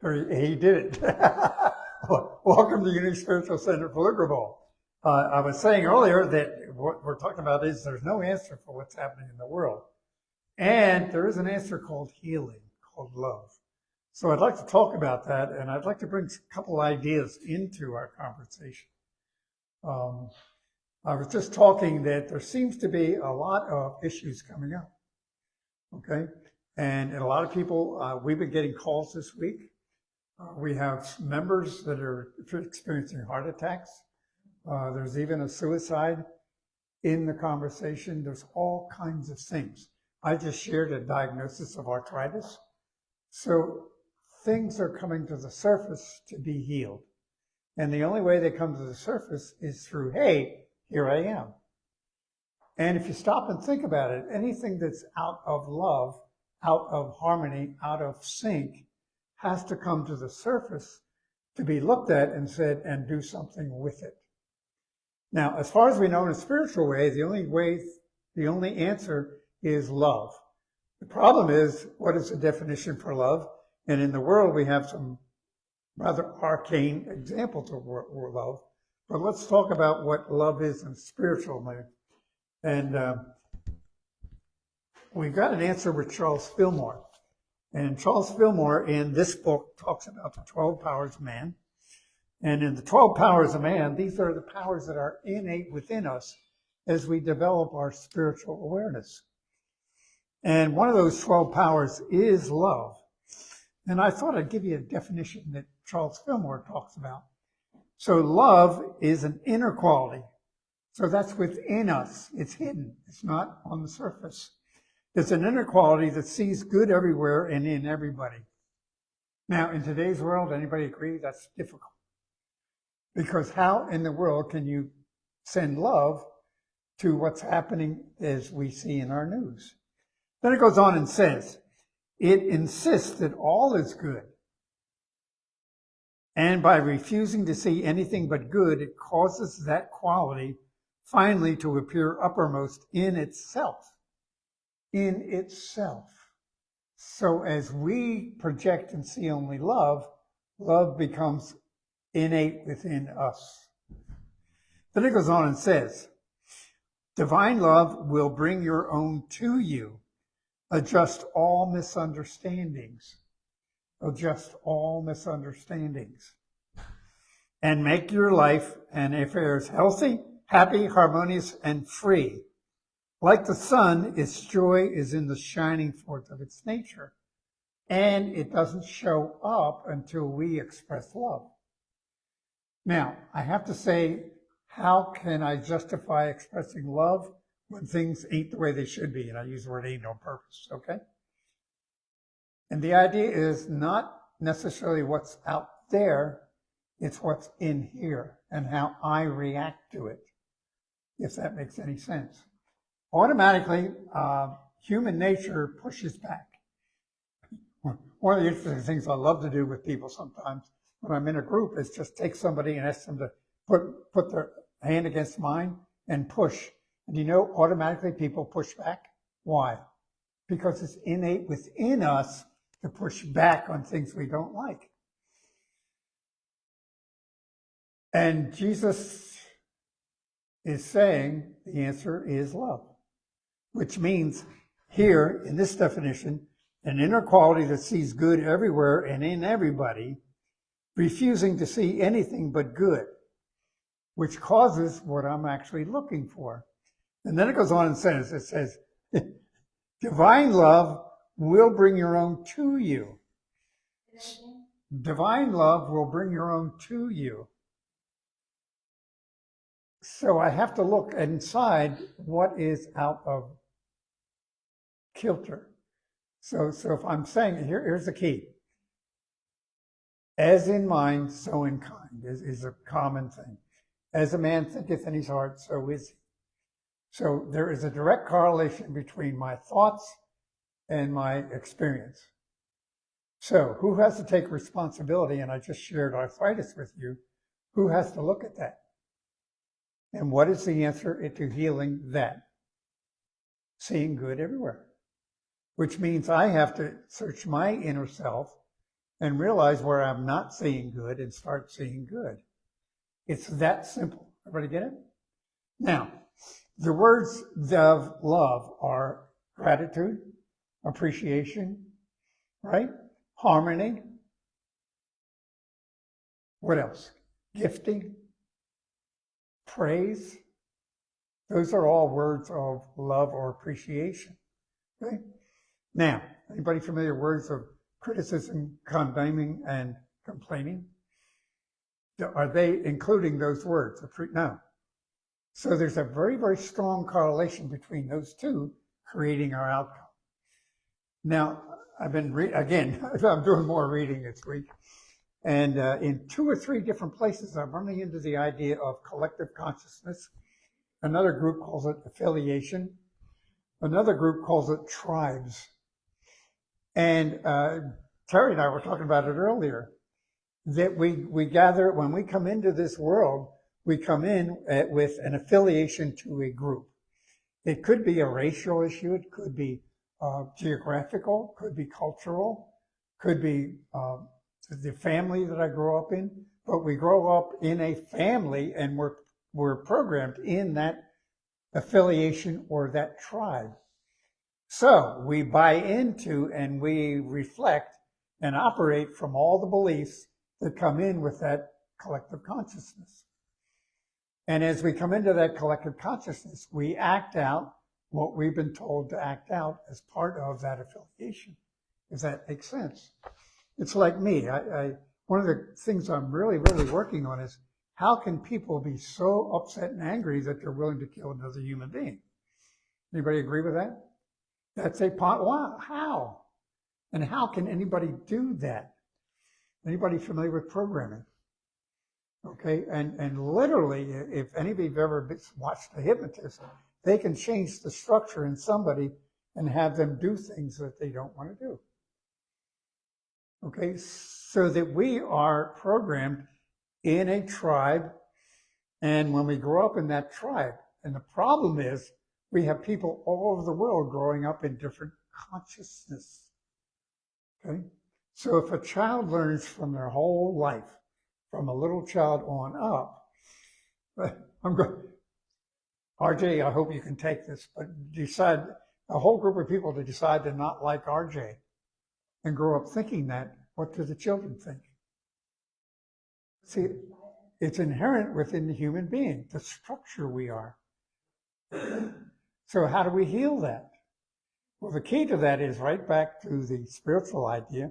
He did it. Welcome to Unique Spiritual Center, Pflugerville. I was saying earlier that what we're talking about is there's no answer for what's happening in the world. And there is an answer called healing, called love. So I'd like to talk about that, and I'd like to bring a couple ideas into our conversation. I was just talking that there seems to be a lot of issues coming up, okay? And a lot of people, we've been getting calls this week. We have members that are experiencing heart attacks. There's even a suicide in the conversation. There's all kinds of things. I just shared a diagnosis of arthritis. So things are coming to the surface to be healed. And the only way they come to the surface is through, hey, here I am. And if you stop and think about it, anything that's out of love, out of harmony, out of sync, has to come to the surface to be looked at and said, and do something with it. Now, as far as we know in a spiritual way, the only answer is love. The problem is, what is the definition for love? And in the world, we have some rather arcane examples of love. But let's talk about what love is in spiritual way. And we've got an answer with Charles Fillmore. And Charles Fillmore in this book talks about the 12 powers of man. And in the 12 powers of man, these are the powers that are innate within us as we develop our spiritual awareness. And one of those 12 powers is love. And I thought I'd give you a definition that Charles Fillmore talks about. So love is an inner quality. So that's within us. It's hidden. It's not on the surface. It's an inner quality that sees good everywhere and in everybody. Now, in today's world, anybody agree that's difficult? Because how in the world can you send love to what's happening as we see in our news? Then it goes on and says, it insists that all is good. And by refusing to see anything but good, it causes that quality finally to appear uppermost in itself. In itself. So as we project and see only love, love becomes innate within us. Then it goes on and says, divine love will bring your own to you, adjust all misunderstandings, adjust all misunderstandings, and make your life and affairs healthy, happy, harmonious, and free. Like the sun, its joy is in the shining forth of its nature, and it doesn't show up until we express love. Now, I have to say, how can I justify expressing love when things ain't the way they should be? And I use the word ain't on purpose, okay? And the idea is not necessarily what's out there, it's what's in here and how I react to it, if that makes any sense. Automatically, human nature pushes back. One of the interesting things I love to do with people sometimes when I'm in a group is just take somebody and ask them to put their hand against mine and push. And you know, automatically people push back. Why? Because it's innate within us to push back on things we don't like. And Jesus is saying the answer is love, which means here in this definition, an inner quality that sees good everywhere and in everybody, refusing to see anything but good, which causes what I'm actually looking for. And then it goes on and says, divine love will bring your own to you. Divine love will bring your own to you. So I have to look inside what is out of kilter. So if I'm saying, here's the key. As in mind, so in kind is a common thing. As a man thinketh in his heart, so is he. So there is a direct correlation between my thoughts and my experience. So who has to take responsibility? And I just shared arthritis with you. Who has to look at that? And what is the answer to healing that? Seeing good everywhere. Which means I have to search my inner self and realize where I'm not seeing good and start seeing good. It's that simple. Everybody get it? Now, the words of love are gratitude, appreciation, right? Harmony. What else? Gifting, praise. Those are all words of love or appreciation. Okay? Now, anybody familiar with words of criticism, condemning, and complaining? Are they including those words? No. So there's a very, very strong correlation between those two creating our outcome. Now, I've been, again, I'm doing more reading this week. And in 2 or 3 different places, I'm running into the idea of collective consciousness. Another group calls it affiliation. Another group calls it tribes. And Terry and I were talking about it earlier, that we gather, when we come into this world, we come in with an affiliation to a group. It could be a racial issue, it could be geographical, could be cultural, could be the family that I grew up in, but we grow up in a family and we're programmed in that affiliation or that tribe. So we buy into and we reflect and operate from all the beliefs that come in with that collective consciousness. And as we come into that collective consciousness, we act out what we've been told to act out as part of that affiliation. If that makes sense. It's like me. One of the things I'm really, really working on is how can people be so upset and angry that they're willing to kill another human being? Anybody agree with that? That's a part. Wow, how? And how can anybody do that? Anybody familiar with programming? Okay, and literally, if any of you have ever watched a hypnotist, they can change the structure in somebody and have them do things that they don't want to do. Okay, so that we are programmed in a tribe, and when we grow up in that tribe, and the problem is we have people all over the world growing up in different consciousness. Okay, so if a child learns from their whole life, from a little child on up, RJ, I hope you can take this, but decide a whole group of people to decide to not like RJ and grow up thinking that, what do the children think? See, it's inherent within the human being, the structure we are. So how do we heal that? Well, the key to that is right back to the spiritual idea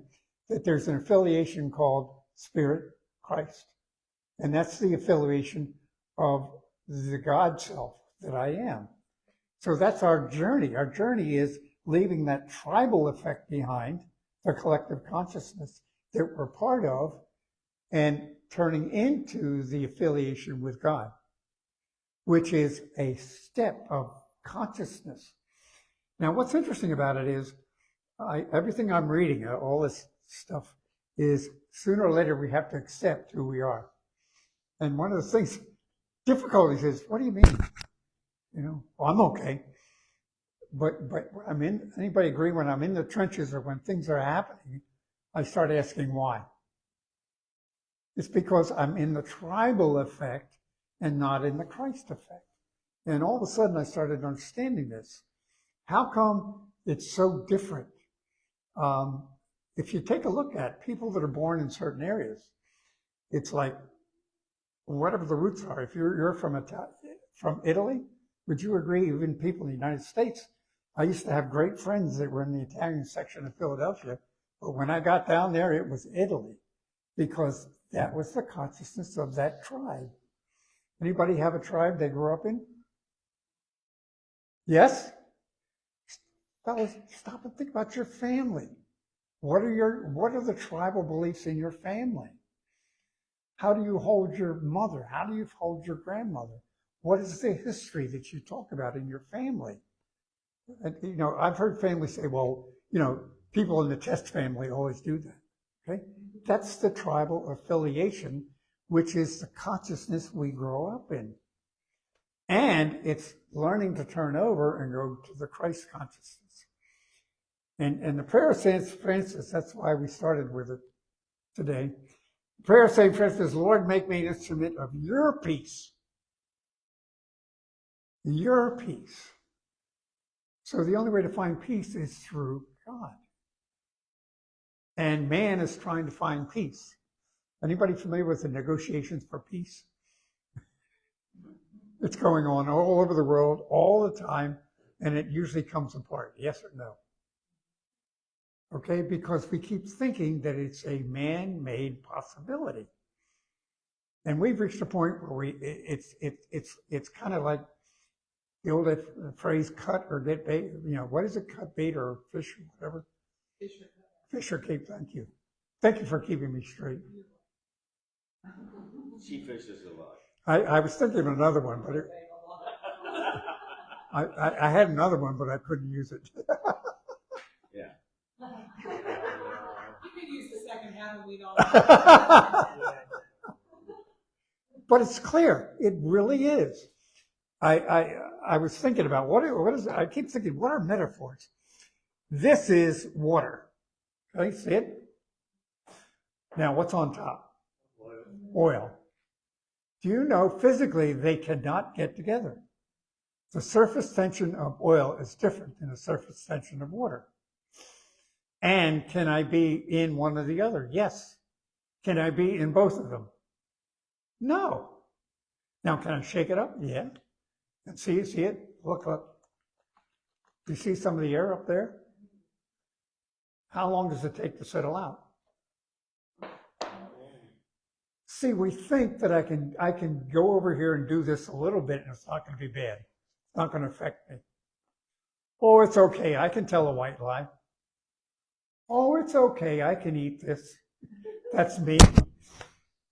that there's an affiliation called Spirit, Christ. And that's the affiliation of the God self that I am. So that's our journey. Our journey is leaving that tribal effect behind, the collective consciousness that we're part of, and turning into the affiliation with God, which is a step of consciousness. Now, what's interesting about it is everything I'm reading, all this stuff, is sooner or later we have to accept who we are. And one of the things, difficulties is, what do you mean? You know, well, I'm okay. But I'm in, anybody agree when I'm in the trenches or when things are happening, I start asking why. It's because I'm in the tribal effect and not in the Christ effect. And all of a sudden I started understanding this. How come it's so different? If you take a look at people that are born in certain areas, it's like, whatever the roots are, if you're from Italy, would you agree, even people in the United States, I used to have great friends that were in the Italian section of Philadelphia, but when I got down there, it was Italy, because that was the consciousness of that tribe. Anybody have a tribe they grew up in? Yes? Fellas, stop and think about your family. What are the tribal beliefs in your family? How do you hold your mother? How do you hold your grandmother? What is the history that you talk about in your family? And, you know, I've heard families say, well, you know, people in the Test family always do that. Okay? That's the tribal affiliation, which is the consciousness we grow up in. And it's learning to turn over and go to the Christ consciousness. And the prayer of St. Francis, that's why we started with it. today. Prayer saying first is, Lord, make me an instrument of your peace. Your peace. So the only way to find peace is through God. And man is trying to find peace. Anybody familiar with the negotiations for peace? It's going on all over the world all the time, and it usually comes apart. Yes or no? Okay, because we keep thinking that it's a man-made possibility. And we've reached a point where it's kind of like the old phrase, cut or get bait. What is it? Cut bait or fish or whatever? Fish or cape, thank you. Thank you for keeping me straight. She fishes a lot. I was thinking of another one, but I had another one, but I couldn't use it. Yeah. You could use the second half and we don't. But it's clear. It really is. I was thinking about what is it? I keep thinking, what are metaphors? This is water. Okay, see it? Now, what's on top? Oil. Do you know physically they cannot get together? The surface tension of oil is different than the surface tension of water. And can I be in one or the other? Yes. Can I be in both of them? No. Now, can I shake it up? Yeah. And see it? Look up. You see some of the air up there? How long does it take to settle out? See, we think that I can go over here and do this a little bit and it's not going to be bad. It's not going to affect me. Oh, it's okay. I can tell a white lie. Oh, it's okay. I can eat this. That's me.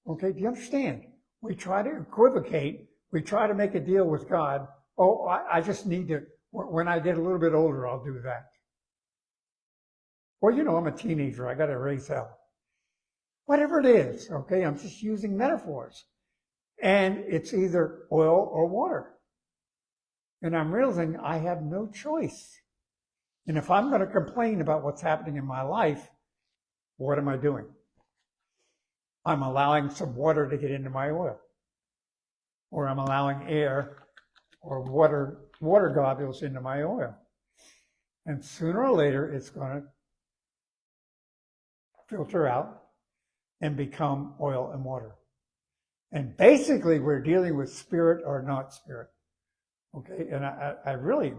Okay, do you understand? We try to equivocate. We try to make a deal with God. Oh, I just need to, when I get a little bit older, I'll do that. Well, I'm a teenager. I got to raise hell. Whatever it is, okay? I'm just using metaphors. And it's either oil or water. And I'm realizing I have no choice. And if I'm going to complain about what's happening in my life, what am I doing? I'm allowing some water to get into my oil. Or I'm allowing air or water globules into my oil. And sooner or later, it's going to filter out and become oil and water. And basically, we're dealing with spirit or not spirit. Okay, and I really,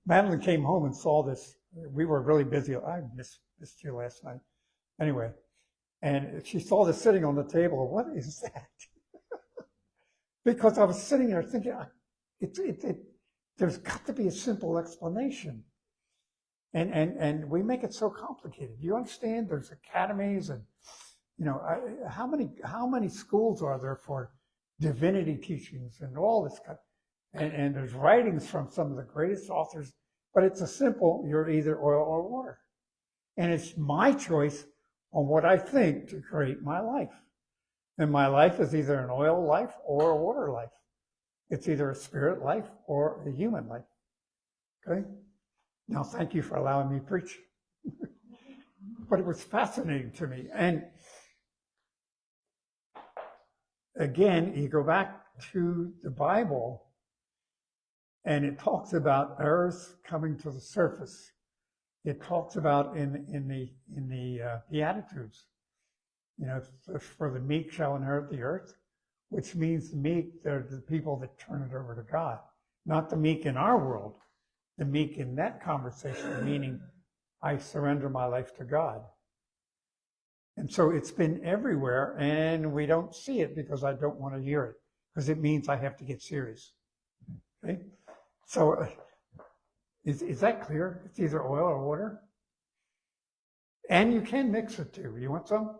Madeline came home and saw this. We were really busy. I missed you last night. Anyway, and she saw this sitting on the table. What is that? Because I was sitting there thinking, there's got to be a simple explanation. And we make it so complicated. You understand? There's academies and, how many schools are there for divinity teachings and all this kind. And there's writings from some of the greatest authors, but it's a simple, you're either oil or water. And it's my choice on what I think to create my life. And my life is either an oil life or a water life. It's either a spirit life or a human life. Okay? Now, thank you for allowing me to preach. But it was fascinating to me. And again, you go back to the Bible, and it talks about errors coming to the surface. It talks about in the Beatitudes, for the meek shall inherit the earth, which means the meek, they're the people that turn it over to God, not the meek in our world. The meek in that conversation, meaning I surrender my life to God. And so it's been everywhere, and we don't see it because I don't want to hear it, because it means I have to get serious. Okay? So is that clear? It's either oil or water. And you can mix it too. You want some?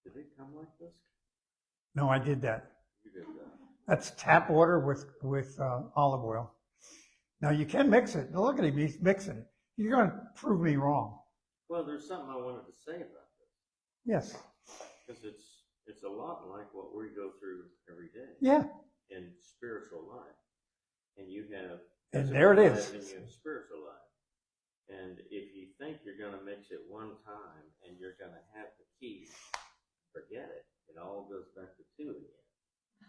Did they come like this? No, I did that. You did that. That's tap water with olive oil. Now you can mix it. Now look at him, he's mixing it. You're going to prove me wrong. Well, there's something I wanted to say about this. Yes. Because it's a lot like what we go through every day. Yeah. In spiritual life. And you have And there it is. And you have spiritual life. And if gonna mix it one time and you're gonna have the key, forget it. It all goes back to two again.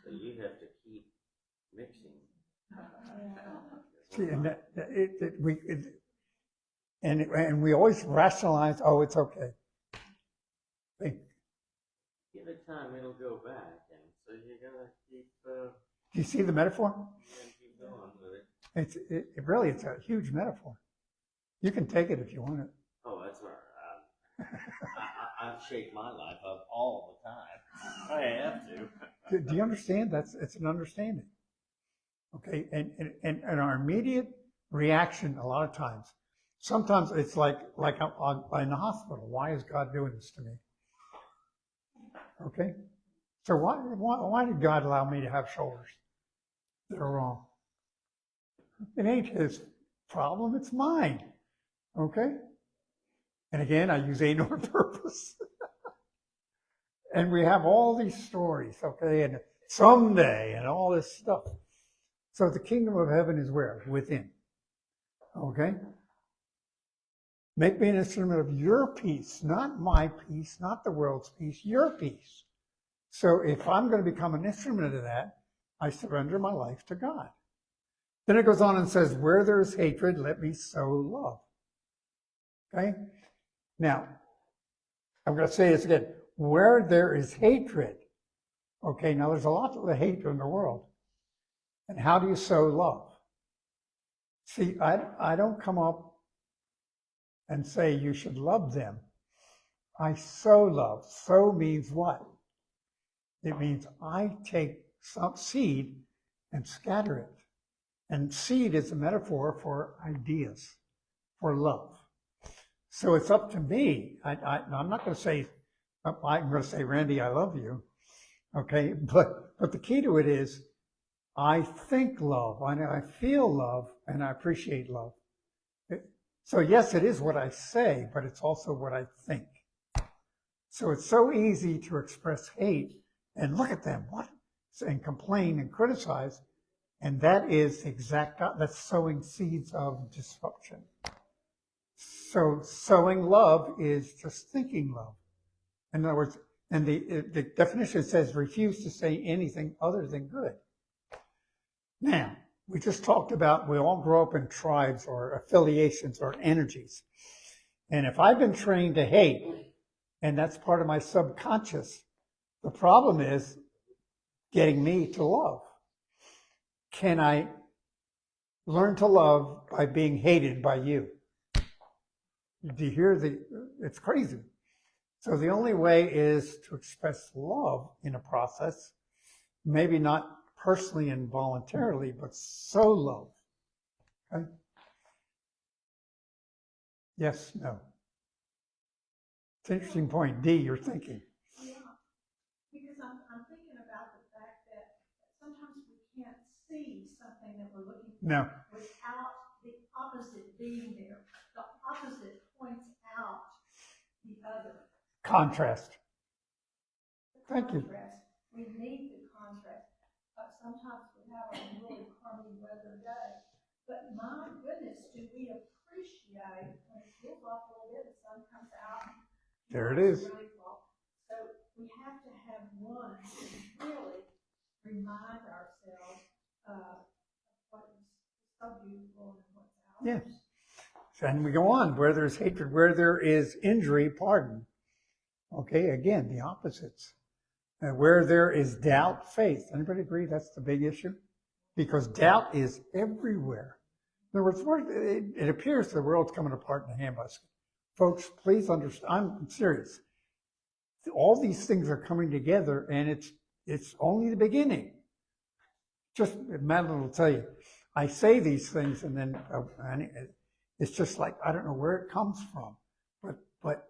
So you have to keep mixing. See, and we always rationalize, oh, it's okay. Give it time, it'll go back, and so you gotta keep. Do you see the metaphor? You gotta keep going with it. It's a huge metaphor. You can take it if you want it. Oh, that's all right. I've shaped my life up all the time. I have to. Do you understand? It's an understanding. Okay, and our immediate reaction a lot of times, sometimes it's like I'm in the hospital. Why is God doing this to me? Okay, so why did God allow me to have shoulders that are wrong? It ain't His problem, it's mine. Okay? And again, I use ain't on purpose. And we have all these stories, okay, and someday and all this stuff. So the kingdom of heaven is where? Within. Okay? Make me an instrument of your peace, not my peace, not the world's peace, your peace. So if I'm going to become an instrument of that, I surrender my life to God. Then it goes on and says, where there is hatred, let me sow love. Okay? Now, I'm going to say this again. Where there is hatred, okay, now there's a lot of hatred in the world. And how do you sow love? See, I don't come up and say you should love them. I sow love. Sow means what? It means I take some seed and scatter it. And seed is a metaphor for ideas, for love. So it's up to me. I'm not going to say, I'm going to say, Randy, I love you. Okay, but the key to it is, I think love, I feel love, and I appreciate love. So yes, it is what I say, but it's also what I think. So it's so easy to express hate and look at them, what? And complain and criticize. And that is that's sowing seeds of disruption. So sowing love is just thinking love. In other words, and the definition says refuse to say anything other than good. Now, we just talked about we all grow up in tribes or affiliations or energies. And if I've been trained to hate, and that's part of my subconscious, the problem is getting me to love. Can I learn to love by being hated by you? Do you hear it's crazy. So the only way is to express love in a process, maybe not personally and voluntarily, but sow love. Okay? Yes, no. It's an interesting point. D, you're thinking. Yeah, because I'm thinking about the fact that sometimes we can't see something that we're looking for No. without the opposite being there. The opposite points out the other. Contrast. The Thank you. contrast. We need the contrast. Sometimes we have a really crummy weather day, but my goodness, do we appreciate when it cools off a little bit, the sun comes out. There it is. Really fall. So we have to have one to really remind ourselves of what is so beautiful and what's ours. Yeah. And we go on. Where there's hatred, where there is injury, pardon. Okay, again, the opposites. Where there is doubt, faith. Anybody agree that's the big issue? Because doubt is everywhere. In other words, it appears the world's coming apart in a handbasket. Folks, please understand. I'm serious. All these things are coming together, and it's only the beginning. Just Madeline will tell you, I say these things, and then it's just like I don't know where it comes from, but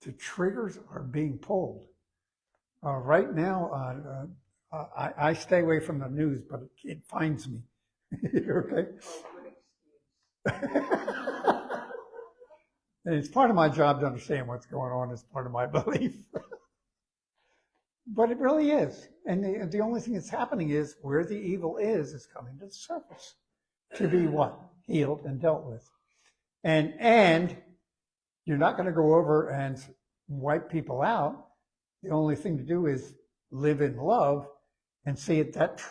the triggers are being pulled. Right now, I stay away from the news, but it finds me. Okay? And it's part of my job to understand what's going on. It's part of my belief. But it really is. And the only thing that's happening is where the evil is coming to the surface to be what? Healed and dealt with. And You're not going to go over and wipe people out. The only thing to do is live in love and see it that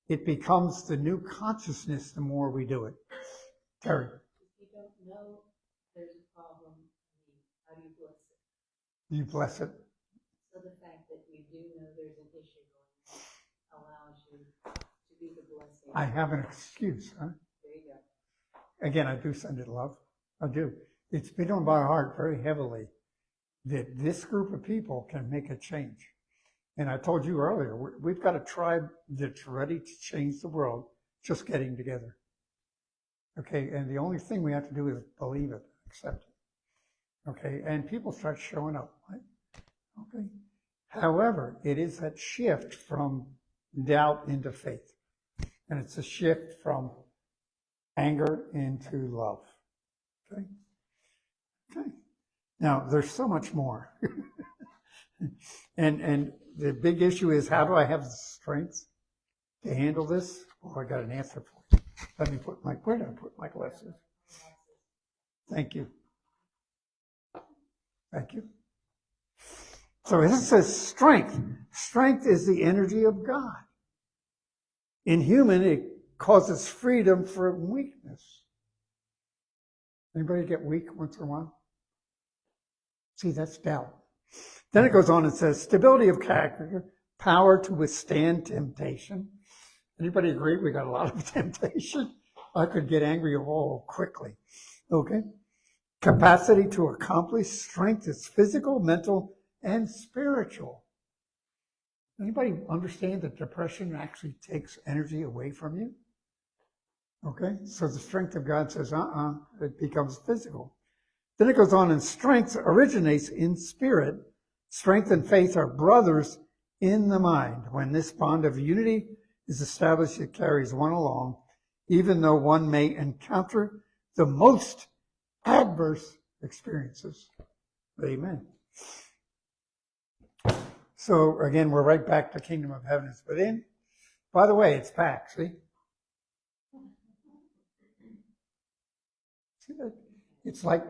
it becomes the new consciousness the more we do it. Terry. If you don't know there's a problem, how do you bless it? You bless it. So the fact that you do know there's an issue going on allows you to be the blessing. I have an excuse, huh? There you go. Again, I do send it love. I do. It's been on my heart very heavily that this group of people can make a change. And I told you earlier, we've got a tribe that's ready to change the world, just getting together. Okay, and the only thing we have to do is believe it, accept it. Okay, and people start showing up, right? Okay. However, it is that shift from doubt into faith. And it's a shift from anger into love. Okay? Okay. Now, there's so much more. and the big issue is, how do I have the strength to handle this? Well, I got an answer for you. Let me put where did I put my glasses? Thank you. Thank you. So it says strength. Strength is the energy of God. In human, it causes freedom from weakness. Anybody get weak once in a while? See, that's doubt. Then it goes on and says stability of character, power to withstand temptation. Anybody agree we got a lot of temptation? I could get angry all quickly. Okay? Capacity to accomplish. Strength is physical, mental, and spiritual. Anybody understand that depression actually takes energy away from you? Okay? So the strength of God says, it becomes physical. Then it goes on, and strength originates in spirit. Strength and faith are brothers in the mind. When this bond of unity is established, it carries one along, even though one may encounter the most adverse experiences. Amen. So again, we're right back to Kingdom of Heaven is within. By the way, it's back, see? See that? It's like,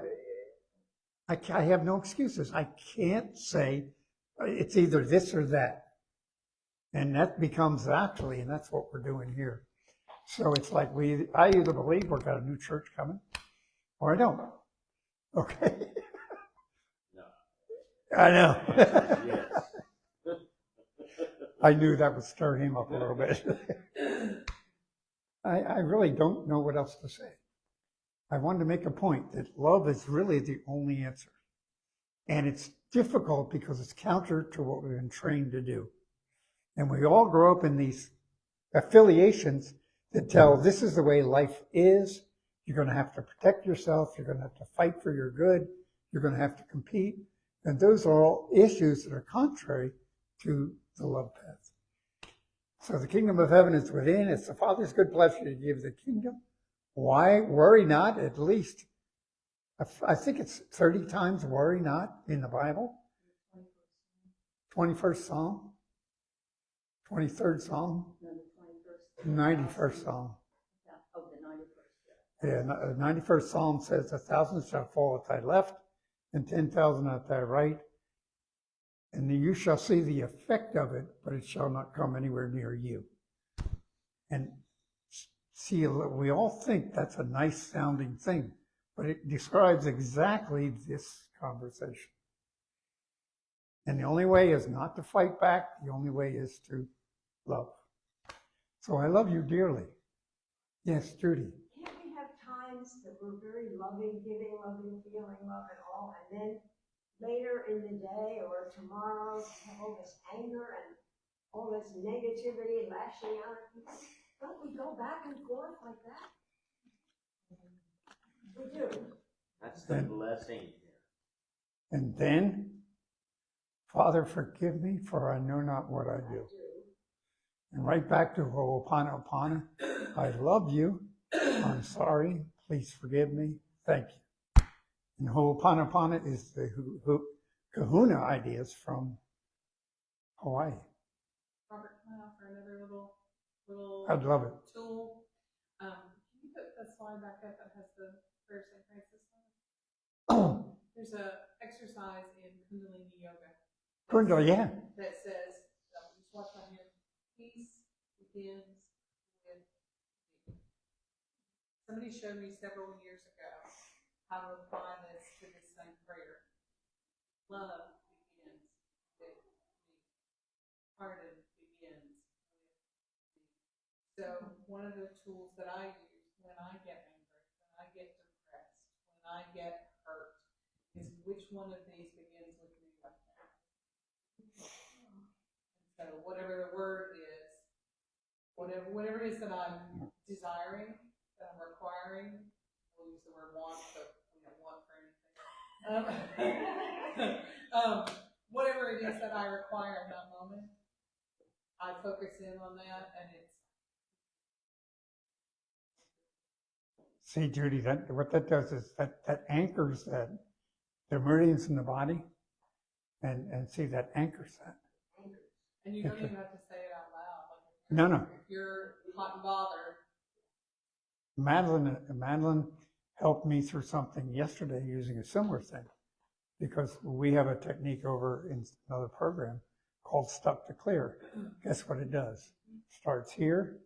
I have no excuses. I can't say it's either this or that. And that becomes actually, and that's what we're doing here. So it's like I either believe we've got a new church coming, or I don't. Okay? No. I know. Yes. I knew that would stir him up a little bit. I really don't know what else to say. I wanted to make a point that love is really the only answer. And it's difficult because it's counter to what we've been trained to do. And we all grow up in these affiliations that tell this is the way life is. You're going to have to protect yourself. You're going to have to fight for your good. You're going to have to compete. And those are all issues that are contrary to the love path. So the kingdom of heaven is within. It's the Father's good pleasure to give the kingdom. Why? Worry not, at least. I think it's 30 times worry not in the Bible. 21st Psalm. 23rd Psalm. No, the 91st Psalm. Oh, the 91st. Yeah, the 91st Psalm says, 1,000 shall fall at thy left and 10,000 at thy right. And you shall see the effect of it, but it shall not come anywhere near you. And see, we all think that's a nice sounding thing, but it describes exactly this conversation. And the only way is not to fight back. The only way is to love. So I love you dearly. Yes, Judy. Can't we have times that we're very loving, giving, loving, feeling love and all, and then later in the day or tomorrow have all this anger and all this negativity lashing out at people? Don't we go back and forth like that? We do. That's the blessing here. And then, Father, forgive me, for I know not what I do. And right back to Ho'oponopono. I love you. I'm sorry. Please forgive me. Thank you. And Ho'oponopono is the kahuna ideas from Hawaii. Robert, can I offer another little I'd love it. tool? Can you put the slide back up that has the prayer synchronized this one? There's a exercise in Kundalini yoga. Kundalini, yeah. That says, just watch on here, peace begins with me. Somebody showed me several years ago how to apply this to this same prayer. Love begins with me. Pardon begins with me. So one of the tools that I use when I get angry, when I get depressed, when I get hurt, is which one of these begins with me right now. So whatever the word is, whatever it is that I'm desiring, that I'm requiring, we'll use the word want, but we don't want for anything. Whatever it is that I require in that moment, I focus in on that, and it's. See, Judy, what that does is that anchors the meridians in the body, and see, that anchors that. And you don't even have to say it out loud. No. If you're hot and bothered. Madeline helped me through something yesterday using a similar thing, because we have a technique over in another program called Stuck to Clear. Guess what it does? Starts here,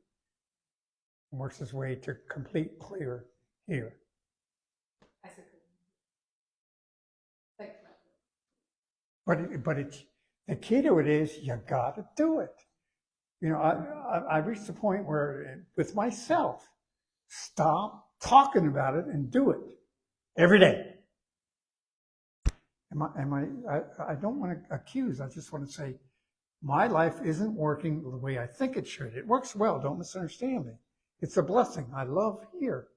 and works its way to complete clear here. I said, thanks, Matt. But it's the key to it is you got to do it. You know, I reached the point where with myself, stop talking about it and do it every day. I don't want to accuse. I just want to say my life isn't working the way I think it should. It works well. Don't misunderstand me. It's a blessing. I love here.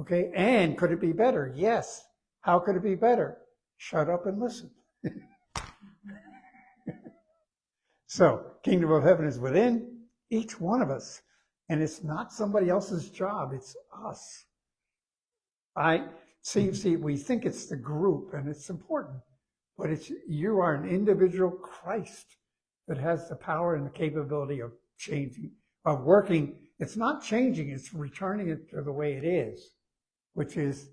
Okay. And could it be better? Yes. How could it be better? Shut up and listen. So, kingdom of heaven is within each one of us. And it's not somebody else's job. It's us. We think it's the group, and it's important. But you are an individual Christ that has the power and the capability of changing, of working. It's not changing, it's returning it to the way it is, which is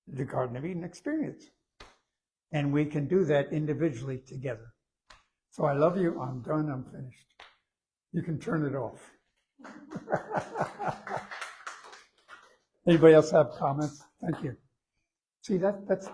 the Garden of Eden experience. And we can do that individually together. So I love you. I'm done. I'm finished. You can turn it off. Anybody else have comments? Thank you. See, that's